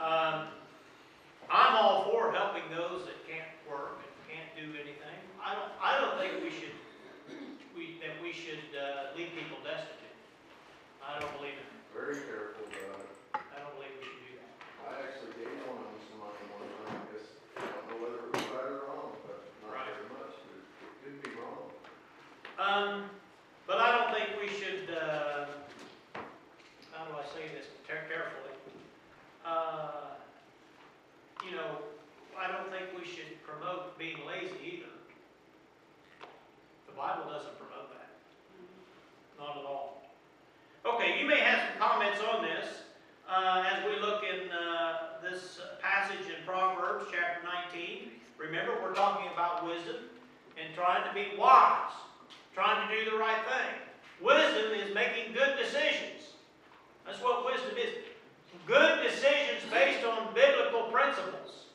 I'm all for helping those that can't work and can't do anything. I don't think we should leave people destitute. I don't believe in it. Very careful about it. I don't believe we should do that. I actually gave one of them some money one time. I guess I don't know whether it was right or wrong, but not Right. very much. It could be wrong. But I don't think we should. How do I say this carefully? You know, I don't think we should promote being lazy either. The Bible doesn't promote that. Not at all. Okay, you may have some comments on this as we look in this passage in Proverbs chapter 19. Remember, we're talking about wisdom and trying to be wise, trying to do the right thing. Wisdom is making good decisions. That's what wisdom is. Good decisions based on biblical principles.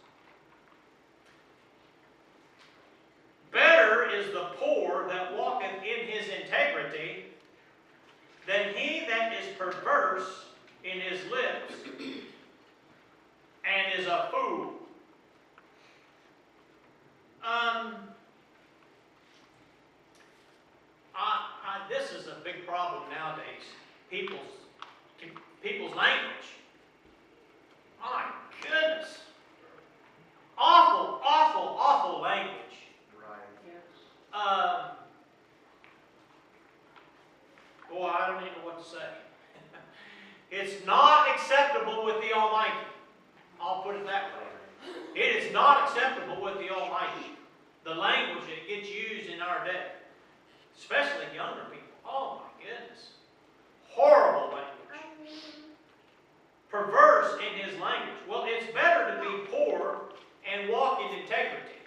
Better is the poor that walketh in his integrity than he that is perverse in his lips and is a fool. This is a big problem nowadays. People's language. My goodness. Awful, awful, awful language. Right. Yes. Boy, I don't even know what to say. It's not acceptable with the Almighty. I'll put it that way. It is not acceptable with the Almighty. The language that gets used in our day. Especially younger people. Oh my goodness. Horrible language. Perverse in his language. Well, it's better to be poor and walk in integrity.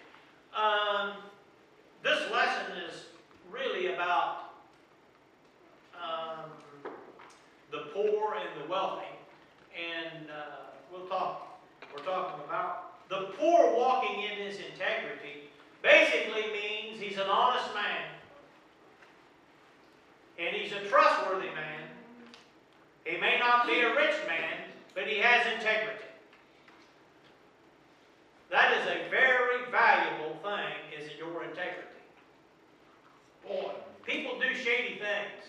This lesson is really about the poor and the wealthy. And we're talking about the poor walking in his integrity basically means he's an honest man. And he's a trustworthy man. He may not be a rich man, but he has integrity. That is a very valuable thing, is your integrity. Boy, people do shady things.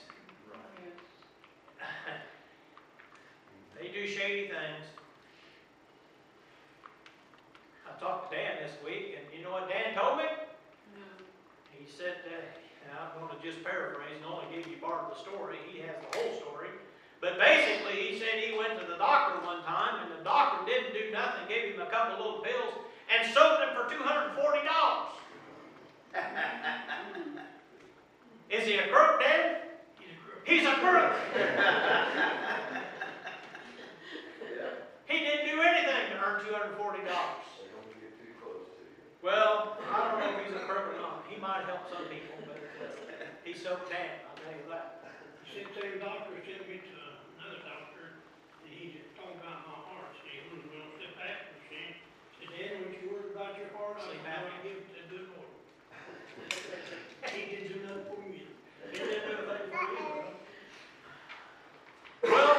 They do shady things. I talked to Dan this week, and you know what Dan told me? No. He said, and I'm going to just paraphrase and only give you part of the story. He has the whole story. But basically, he said he went to the doctor one time, and the doctor didn't do nothing, gave him a couple of little pills, and sold them for $240. Is he a crook, Dan? He's a crook. He didn't do anything to earn $240. They don't get too close to you. Well, I don't know if he's a crook or not. He might help some people, but he soaked Dan, I'll tell you that. Said their doctor sent me to another doctor, and he's talking about my heart. See, who's going to step back and see? Said, Dan, when you worried about your heart, I'm going to give it to a good Lord. He didn't do nothing for me. He didn't do anything for you. Well,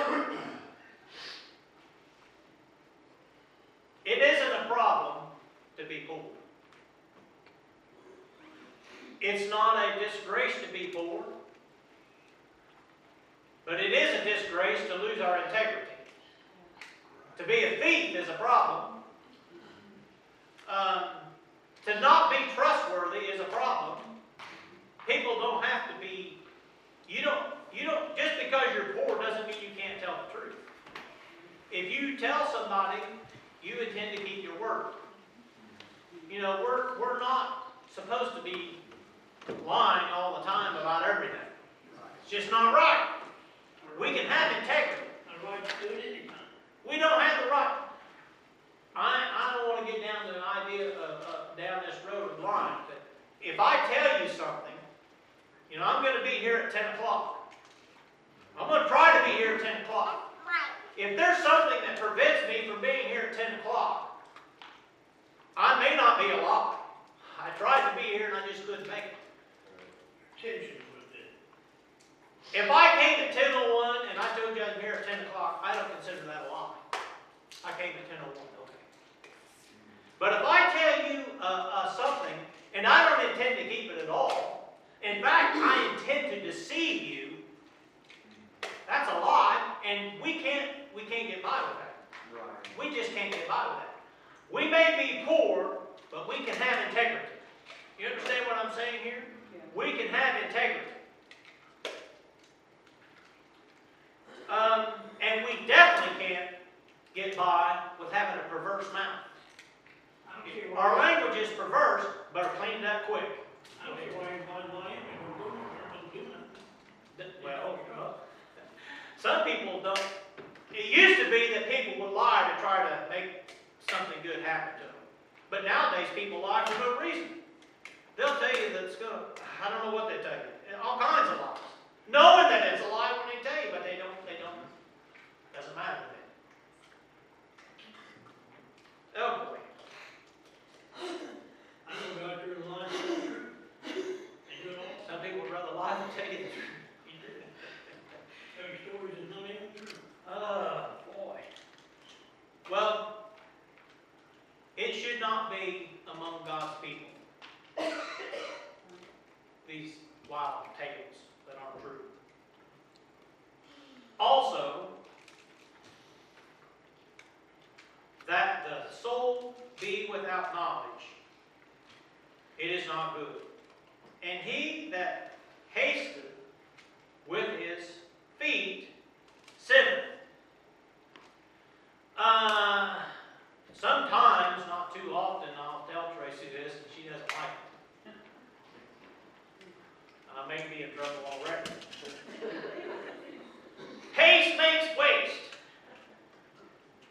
it isn't a problem to be poor. It's not a disgrace to be poor. But it is a disgrace to lose our integrity. To be a thief is a problem. To not be trustworthy is a problem. People don't have to be, you don't, just because you're poor doesn't mean you can't tell the truth. If you tell somebody, you intend to keep your word. You know, we're not supposed to be lying all the time about everything. It's just not right. We can have integrity. I right to do it anytime. We don't have the right. I don't want to get down to an idea of down this road of lying. But if I tell you something, you know, I'm going to be here at 10 o'clock. I'm going to try to be here at 10 o'clock. If there's something that prevents me from being here at 10 o'clock, I may not be alive. I tried to be here and I just couldn't make it. Tension with it. If I came at 10:01 and I told you I'd be here at 10 o'clock, I don't consider that a lie. I came at 10:01, okay. But if I tell you something, and I don't intend to keep it at all, in fact, I intend to deceive you, that's a lie, and we can't get by with that. Right. We just can't get by with that. We may be poor, but we can have integrity. You understand what I'm saying here? We can have integrity. And we definitely can't get by with having a perverse mouth. I don't see Our why, language is perverse, but are cleaned up quick. I don't see why anybody lying and we're going to do nothing. Well, some people don't. It used to be that people would lie to try to make something good happen to them. But nowadays people lie for no reason. They'll tell you that it's going to, I don't know what they tell you. All kinds of lies. Knowing that it's a lie when they tell you, but they don't, doesn't matter to them. Oh boy. I know God, you're lying to the truth. And do it all. Some people would rather lie than tell you the truth. Tell you stories that's not even true. Oh boy. Well, it should not be among God's people. These wild tales that aren't true. Also, that the soul be without knowledge, it is not good. And he that hasteth with his feet sinneth. Sometimes, not too often, I'll tell Tracy this, and she doesn't like it. I may be in trouble already. Haste makes waste.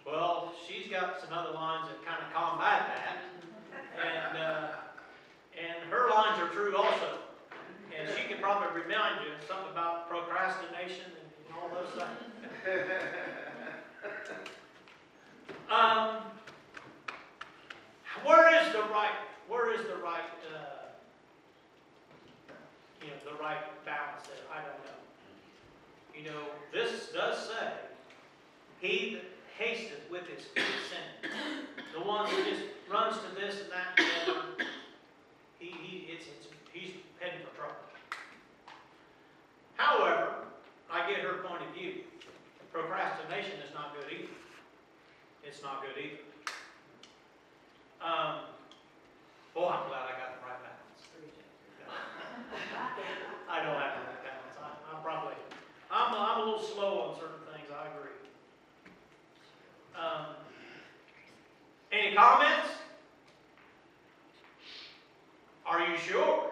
Well, she's got some other lines that kind of combat that. And her lines are true also. And she can probably remind you something about procrastination and all those things. Where is the right the right balance there? I don't know. You know, this does say, he that hasteth with his feet sinneth. The one who just runs to this and that and the other, he's heading for trouble. However, I get her point of view. Procrastination is not good either. It's not good either. Boy, I'm glad I got the right balance. I don't have the right balance. I'm a little slow on certain things, I agree. Any comments? Are you sure?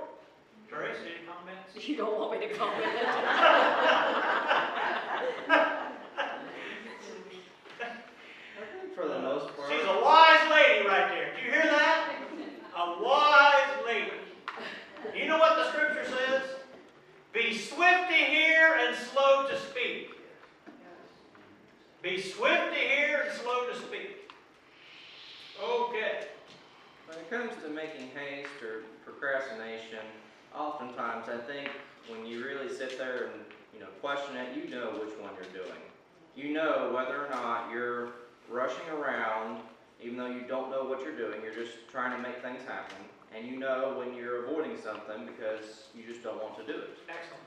Trace, any comments? You don't want me to comment. For the most part. She's a wise lady right there. Do you hear that? A wise lady. You know what the scripture says? Be swift to hear and slow to speak. Be swift to hear and slow to speak. Okay. When it comes to making haste or procrastination, oftentimes I think when you really sit there and question it, you know which one you're doing. You know whether or not you're rushing around, even though you don't know what you're doing, you're just trying to make things happen. And you know when you're avoiding something because you just don't want to do it. Excellent.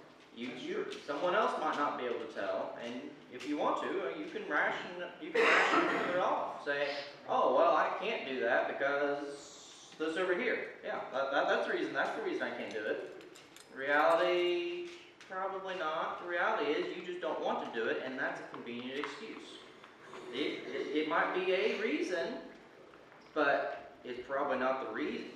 Someone else might not be able to tell, and if you want to, you can ration it off. Say, oh well, I can't do that because this over here. Yeah, that's the reason. That's the reason I can't do it. Reality, probably not. The reality is you just don't want to do it, and that's a convenient excuse. It might be a reason, but it's probably not the reason.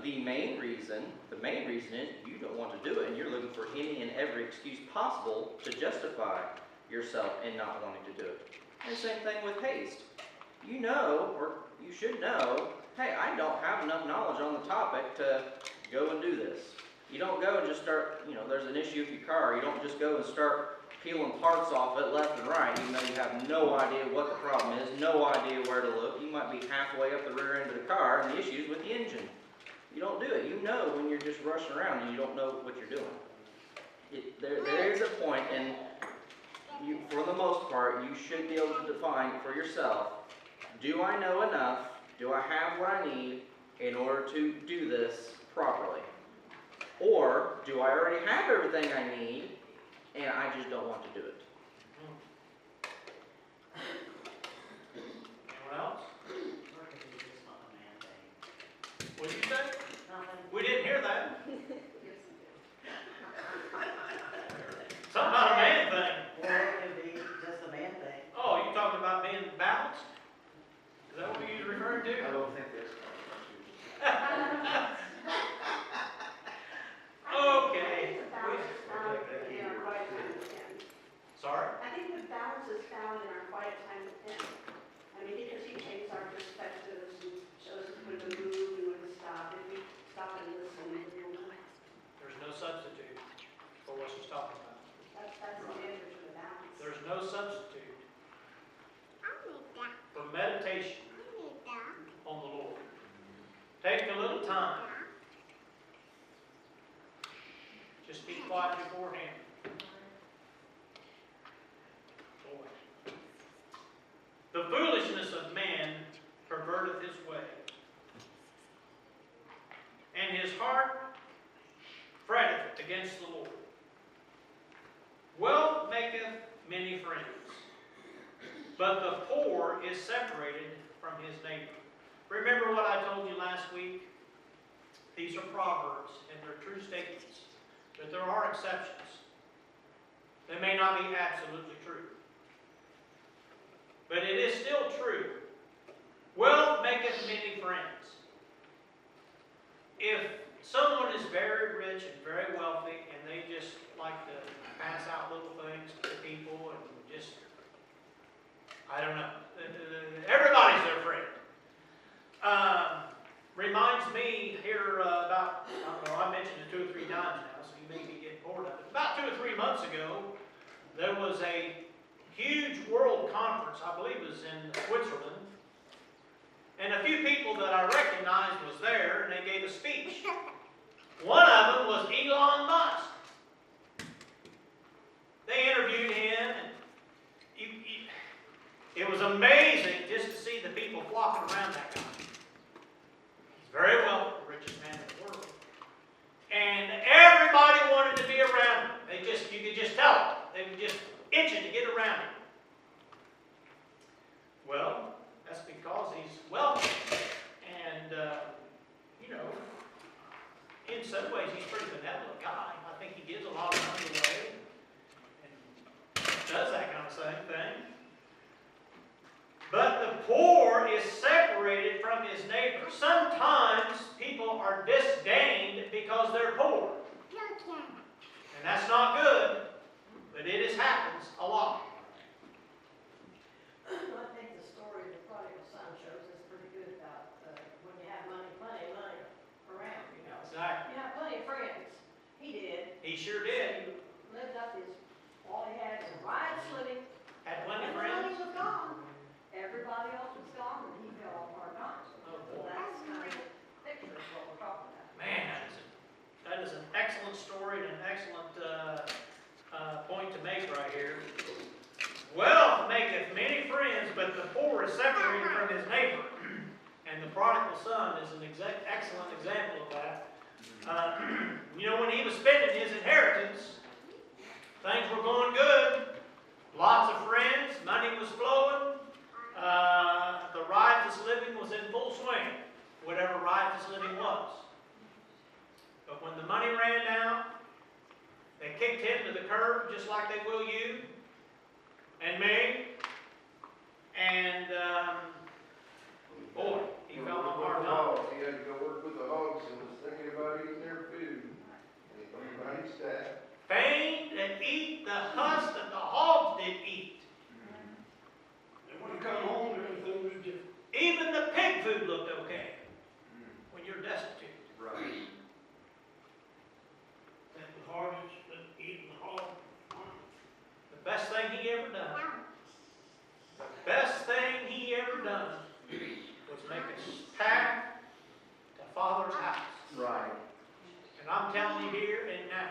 The main reason. The main reason is you don't want to do it, and you're looking for any and every excuse possible to justify yourself in not wanting to do it. And the same thing with haste. You know, or you should know, hey, I don't have enough knowledge on the topic to go and do this. You don't go and just start, there's an issue with your car. You don't just go and start peeling parts off it left and right, even though you have no idea what the problem is, no idea where to look. You might be halfway up the rear end of the car, and the issue's with the engine. You don't do it. You know when you're just rushing around and you don't know what you're doing. There is a point, and for the most part, you should be able to define for yourself do I know enough? Do I have what I need in order to do this properly? Or do I already have everything I need and I just don't want to do it? Anyone else? Or could be just not a man thing. What'd you say? Nothing. We didn't hear that. Yes, you do. Something about a man thing. Or it could be just a man thing. Oh, you talking about being balanced? Is that what you was referring to? I don't think that's. Okay. Sorry? I think the balance is found in our quiet time with him. I mean, because he takes our perspectives and shows us when to move and when to stop. If we stop and listen, There's no substitute for what she's talking about. that's the answer to the balance. There's no substitute for meditation on the Lord. Take a little time. Just be quiet beforehand. Boy. The foolishness of man perverteth his way, and his heart fretteth against the Lord. Wealth maketh many friends, but the poor is separated from his neighbor. Remember what I told you last week? These are proverbs, and they're true statements. But there are exceptions. They may not be absolutely true. But it is still true. Wealth maketh many friends. If someone is very rich and very wealthy, and they just like to pass out little things to people and just, I don't know, everybody's their friend. Reminds me here about, I don't know, I mentioned it 2 or 3 times now, so you may be getting bored of it. About 2 or 3 months ago, there was a huge world conference, I believe it was in Switzerland, and a few people that I recognized was there, and they gave a speech. One of them was Elon Musk. They interviewed him, and it was amazing just to see the people flocking around that guy. He's very wealthy, the richest man in the world. And everybody wanted to be around him. You could just tell them. They were just itching to get around him. Well, that's because he's wealthy. And, in some ways, he's a pretty benevolent guy. I think he gives a lot of money away and does that kind of same thing. But the poor is separated from his neighbor. Sometimes people are disdained because they're poor. And that's not good, but it happens a lot. I think the story of the prodigal son shows us pretty good about when you have money around, Exactly. You have plenty of friends. He did. He sure did. He lived up all he had was rides living. Had plenty of When the money friends. was gone, everybody else was gone, and he fell apart not. Oh, So boy. that's kind of the picture of what we're talking about. Man, that is an excellent story and an excellent point to make right here. Wealth maketh many friends, but the poor is separated from his neighbor. And the prodigal son is an excellent example of that. When he was spending his inheritance, things were going good. Lots of friends, money was flowing. The riotous living was in full swing, whatever riotous living was. But when the money ran down, they kicked him to the curb just like they will you and me. And, boy, he fell on hard times. He had to go work with the hogs and was thinking about eating their food. And he thought about his dad. Fain that eat the husk that the hogs did eat. And when you come home, everything was different. Even the pig food looked okay when you're destitute. Right. That the hardest, that eating the hog. The best thing he ever done. The best thing he ever done was make us path to Father's house. Right. And I'm telling you here and now,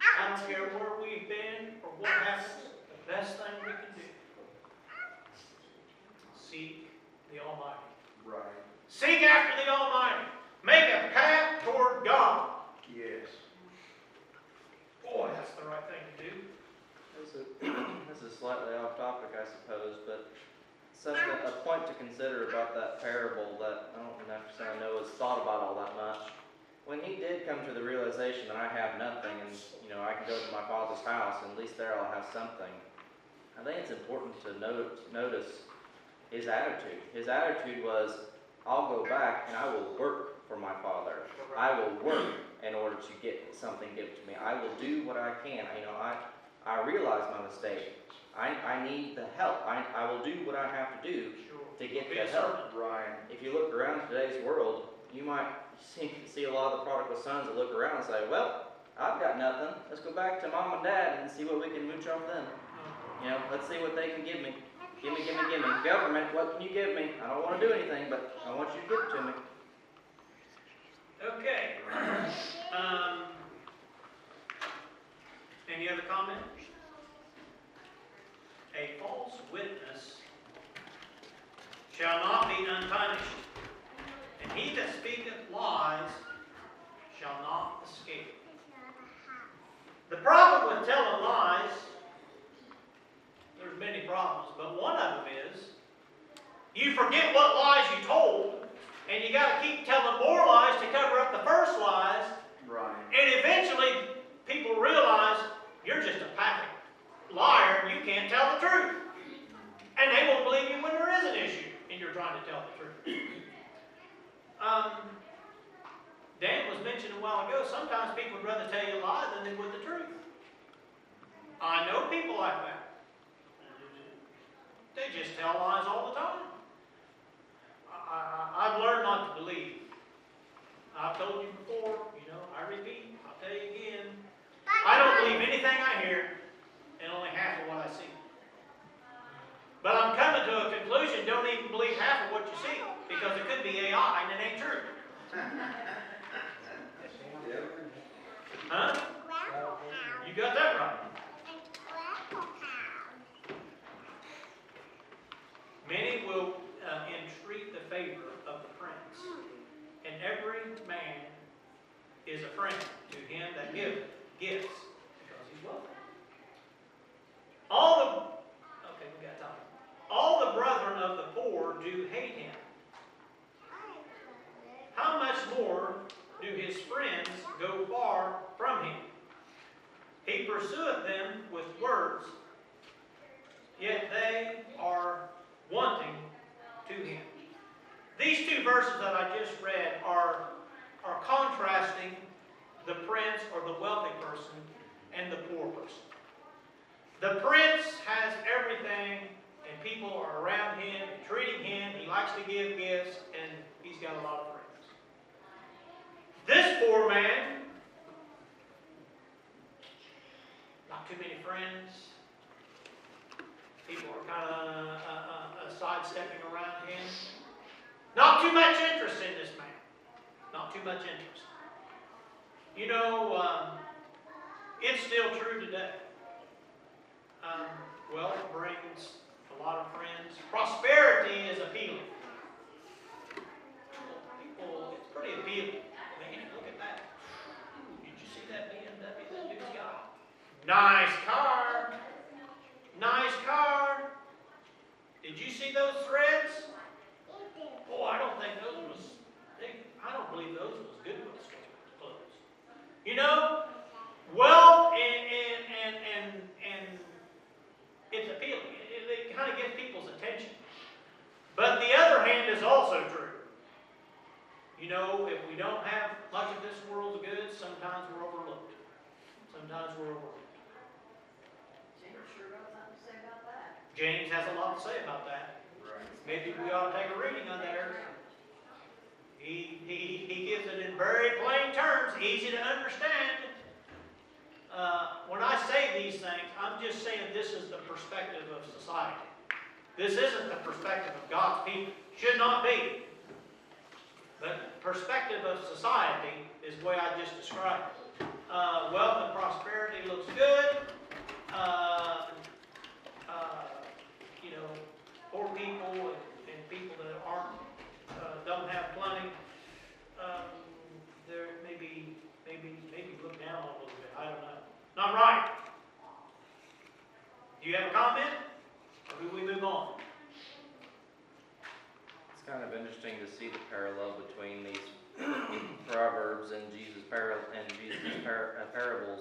I don't care where we've been or what happens, the best thing we can do is seek the Almighty. Right. Seek after the Almighty. Make a path toward God. Yes. Boy, that's the right thing to do. This is slightly off topic, I suppose, but something, a point to consider about that parable that I don't necessarily know is thought about all that much. When he did come to the realization that I have nothing and, I can go to my father's house and at least there I'll have something, I think it's important to notice his attitude. His attitude was, I'll go back and I will work for my father. I will work in order to get something given to me. I will do what I can. I realize my mistake. I need the help. I will do what I have to do to get the help. Right. If you look around today's world, you might see a lot of the prodigal sons that look around and say, well, I've got nothing. Let's go back to mom and dad and see what we can mooch off them. Let's see what they can give me. Give me. Government, what can you give me? I don't want to do anything, but I want you to give it to me. Okay. Any other comments? A false witness shall not be unpunished, and he that speaketh lies shall not escape. The problem with telling lies, there's many problems, but one of them is you forget what lies you told, and you got to keep telling more lies to cover up the first lies. Right. And eventually, people realize you're just a pathetic liar and you can't tell the truth. And they won't believe you when there is an issue and you're trying to tell the truth. Dan was mentioning a while ago, sometimes people would rather tell you a lie than they would the truth. I know people like that. They just tell lies all the time. I've learned not to believe. I've told you before, I repeat, I'll tell you again. I don't believe anything I hear and only half of what I see. But I'm coming to a conclusion, don't even believe half of what you see, because it could be AI and it ain't true. Huh? You got that right. Many will entreat the favor of the prince, and every man is a friend to him that giveth gifts, because he's wealthy. We got time. All the brethren of the poor do hate him. How much more do his friends go far from him? He pursueth them with words, yet they are wanting to him. These two verses that I just read are contrasting the prince or the wealthy person and the poor person. The prince has everything and people are around him, treating him, he likes to give gifts, and he's got a lot of friends. This poor man, not too many friends. People are kind of sidestepping around him. Not too much interest in this man. Not too much interest. It's still true today. Wealth brings a lot of friends. Prosperity is appealing. People, it's pretty appealing. Man, look at that. Did you see that BMW that dude's got? Nice car. Nice car. Did you see those threads? Oh, I don't think those was. I don't believe those was good clothes. Wealth and it's appealing. It kind of gets people's attention. But the other hand is also true. If we don't have much of this world's goods, sometimes we're overlooked. James sure got something to say about that. James has a lot to say about that. Right. Maybe we ought to take a reading on there. He gives it in very plain terms, easy to understand. When I say these things, I'm just saying this is the perspective of society. This isn't the perspective of God's people. Should not be. But perspective of society is the way I just described it. Wealth and prosperity looks good. Poor people and kind of interesting to see the parallel between these proverbs and Jesus' parables.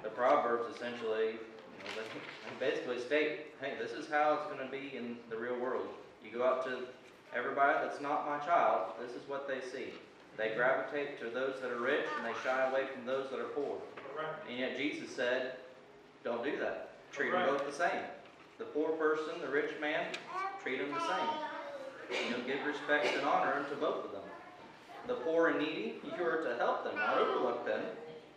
The proverbs essentially, they basically state, hey, this is how it's going to be in the real world. You go out to everybody that's not my child, this is what they see. They gravitate to those that are rich and they shy away from those that are poor. Correct. And yet Jesus said, don't do that. Treat them Correct. both the same. The poor person, the rich man, treat them the same. Give respect and honor unto both of them. The poor and needy, you are to help them, not overlook them.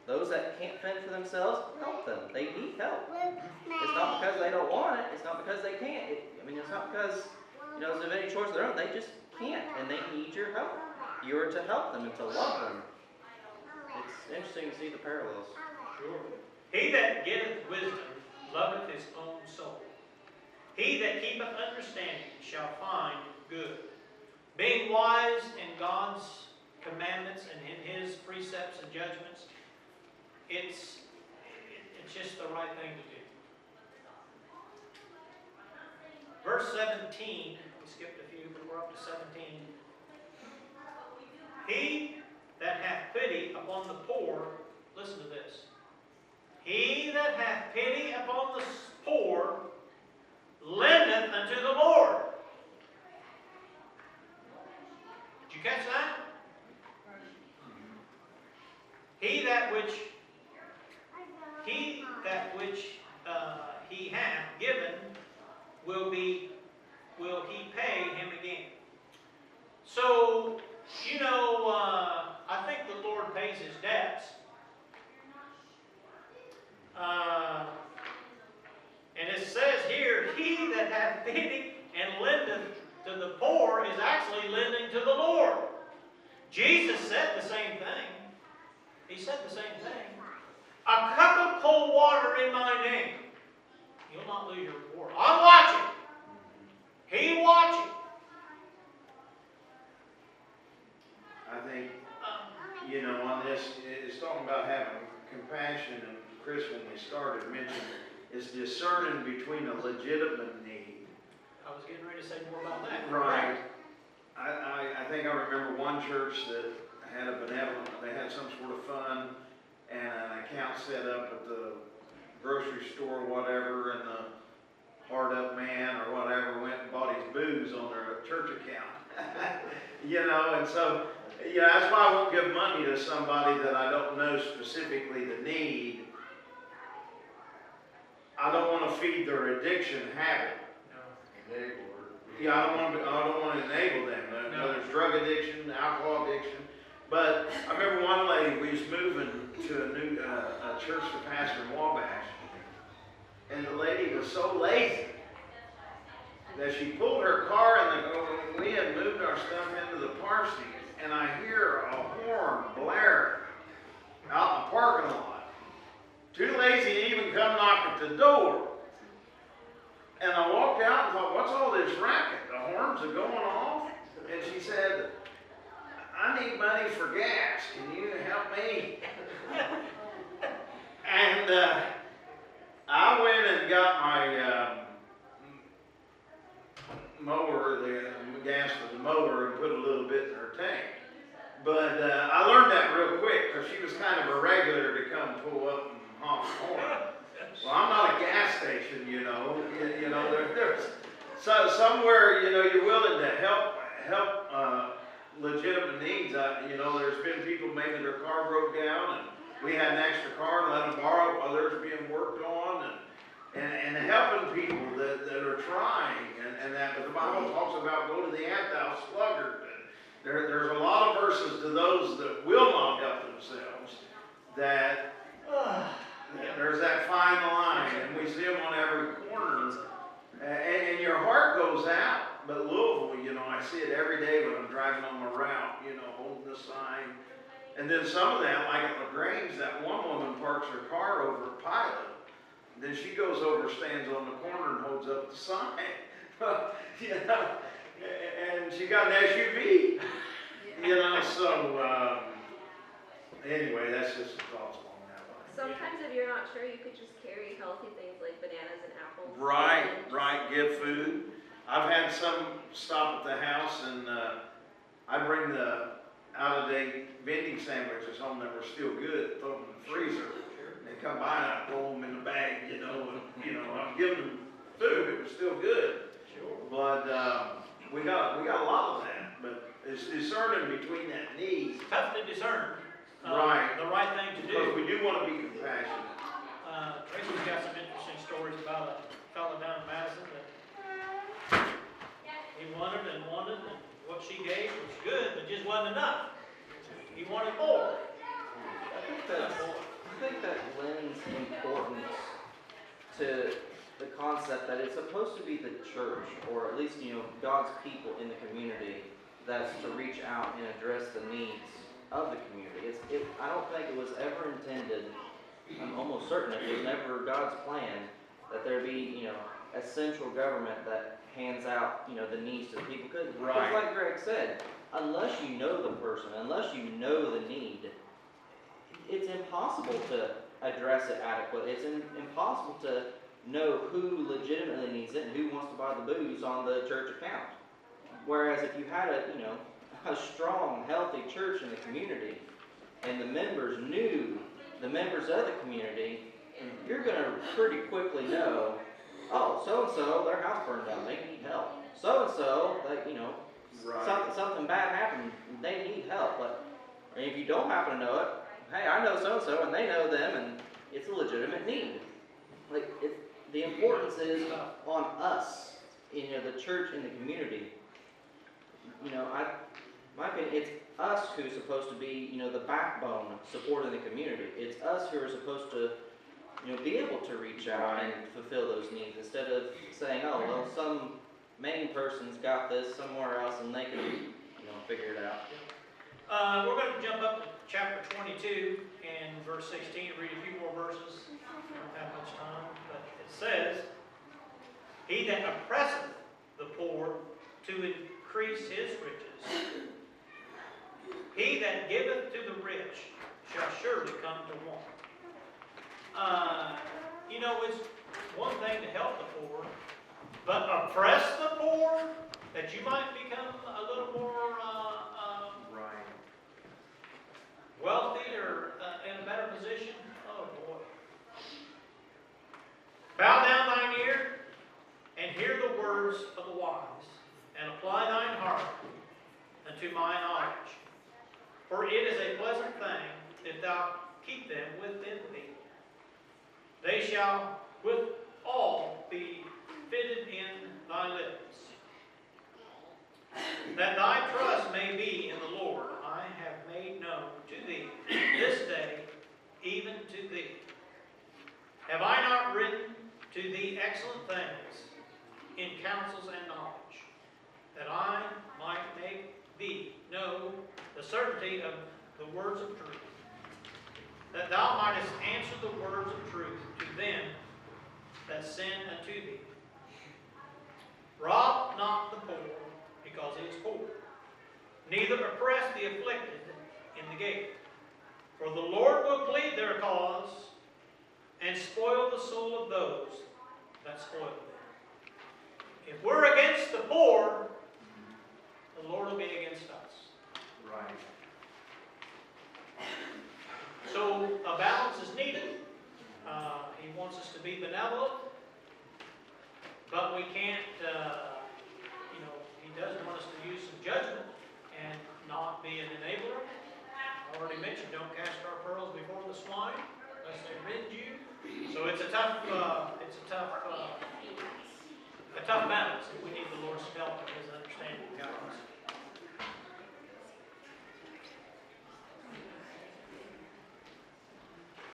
Those that can't fend for themselves, help them. They need help. It's not because they don't want it. It's not because they can't. It's not because, of any choice of their own. They just can't, and they need your help. You are to help them and to love them. It's interesting to see the parallels. Sure. He that getteth wisdom loveth his own soul. He that keepeth understanding shall find good. Being wise in God's commandments and in His precepts and judgments, it's just the right thing to do. Verse 17, we skipped a few, but we're up to 17. He that hath pity upon the poor, listen to this. He that hath pity upon the poor lendeth unto the Lord. Did you catch that? He that which he hath given will he pay him again. So, I think the Lord pays His debts. And it says here, he that hath pity and lendeth to the poor is actually lending to the Lord. Jesus said the same thing. He said the same thing. A cup of cold water in my name, you'll not lose your reward. I'm watching. He watching. I think, on this, it's talking about having compassion, and Chris, when we started, mentioned is discerning between a legitimate need. I was getting ready to say more about that. Right. I think I remember one church that had a benevolent, they had some sort of fund and an account set up at the grocery store or whatever, and the hard up man or whatever went and bought his booze on their church account. And so, that's why I won't give money to somebody that I don't know specifically the need. I don't want to feed their addiction habit. Enabler. I don't want to enable them. Whether it's drug addiction, alcohol addiction. But I remember one lady, we was moving to a new a church to pastor in Wabash, and the lady was so lazy that she pulled her car and we had moved our stuff into the parsonage, and I hear a horn blare out in the parking lot. Too lazy to even come knock at the door. And I walked out and thought, what's all this racket? The horns are going off? And she said, I need money for gas. Can you help me? And I went and got my mower, the gas for the mower, and put a little bit in her tank. But I learned that real quick, because she was kind of a regular to come pull up and honk the horn. Well, I'm not a gas station, there's somewhere, you're willing to help legitimate needs. There's been people maybe their car broke down, and we had an extra car and let them borrow it while theirs being worked on, and helping people that are trying, and that. But the Bible talks about go to the ant thou sluggard. There's a lot of verses to those that will not help themselves. That there's that fine line, and we see them on every corner, and your heart goes out. But Louisville, I see it every day when I'm driving on my route, holding the sign. And then some of that, like at LaGrange, that one woman parks her car over at Pilot. Then she goes over, stands on the corner, and holds up the sign. And she got an SUV. Anyway, that's just some thoughts along that line. Sometimes if you're not sure, you could just carry healthy things like bananas and apples. Right, give food. I've had some stop at the house and, I bring the out-of-date vending sandwiches home that were still good, throw them in the freezer. And they come by and I throw them in the bag, and, I'm giving them food, it was still good. Sure. But, we got a lot of that, but it's discerning between that need. It's tough to discern. Right. The right thing to Because do. we do wanna be compassionate. Tracy's got some interesting stories about a fellow down in Madison that he wanted, and what she gave was good, but just wasn't enough. He wanted more. I think that lends importance to the concept that it's supposed to be the church, or at least, God's people in the community, that's to reach out and address the needs of the community. I don't think it was ever intended, I'm almost certain it was never God's plan, that there be, a central government that hands out, the needs to the people. Because like Greg said, unless you know the person, unless you know the need, it's impossible to address it adequately. It's impossible to know who legitimately needs it and who wants to buy the booze on the church account. Whereas if you had a strong, healthy church in the community, and the members knew the members of the community, you're going to pretty quickly know, oh, so-and-so, their house burned down, they need help. So-and-so, something bad happened, they need help. But if you don't happen to know it, hey, I know so-and-so, and they know them, and it's a legitimate need. The importance is on us, the church and the community. My opinion, it's us who's supposed to be, the backbone supporting the community. It's us who are supposed to, be able to reach out and fulfill those needs, instead of saying, oh, well, some main person's got this somewhere else and they can, figure it out. We're going to jump up to chapter 22 and verse 16 and read a few more verses. I don't have much time, but it says, he that oppresseth the poor to increase his riches, he that giveth to the rich shall surely come to want. It's one thing to help the poor, but oppress the poor, that you might become a little more wealthy or in a better position. Oh boy. Bow down thine ear and hear the words of the wise, and apply thine heart unto my knowledge. For it is a pleasant thing if thou keep them within thee. They shall with all be fitted in thy lips. That thy trust may be in the Lord, I have made known to thee this day, even to thee. Have I not written to thee excellent things in counsels and knowledge, that I might make thee know the certainty of the words of truth, that thou mightest answer the words of truth to them that send unto thee. Rob not the poor, because he is poor, neither oppress the afflicted in the gate. For the Lord will plead their cause, and spoil the soul of those that spoil them. If we're against the poor, the Lord will be against us. Right. So a balance is needed. He wants us to be benevolent, but we can't, he doesn't want us to use some judgment and not be an enabler. I already mentioned, don't cast our pearls before the swine, lest they rend you. So it's a tough balance. We need the Lord's help and His understanding and guidance.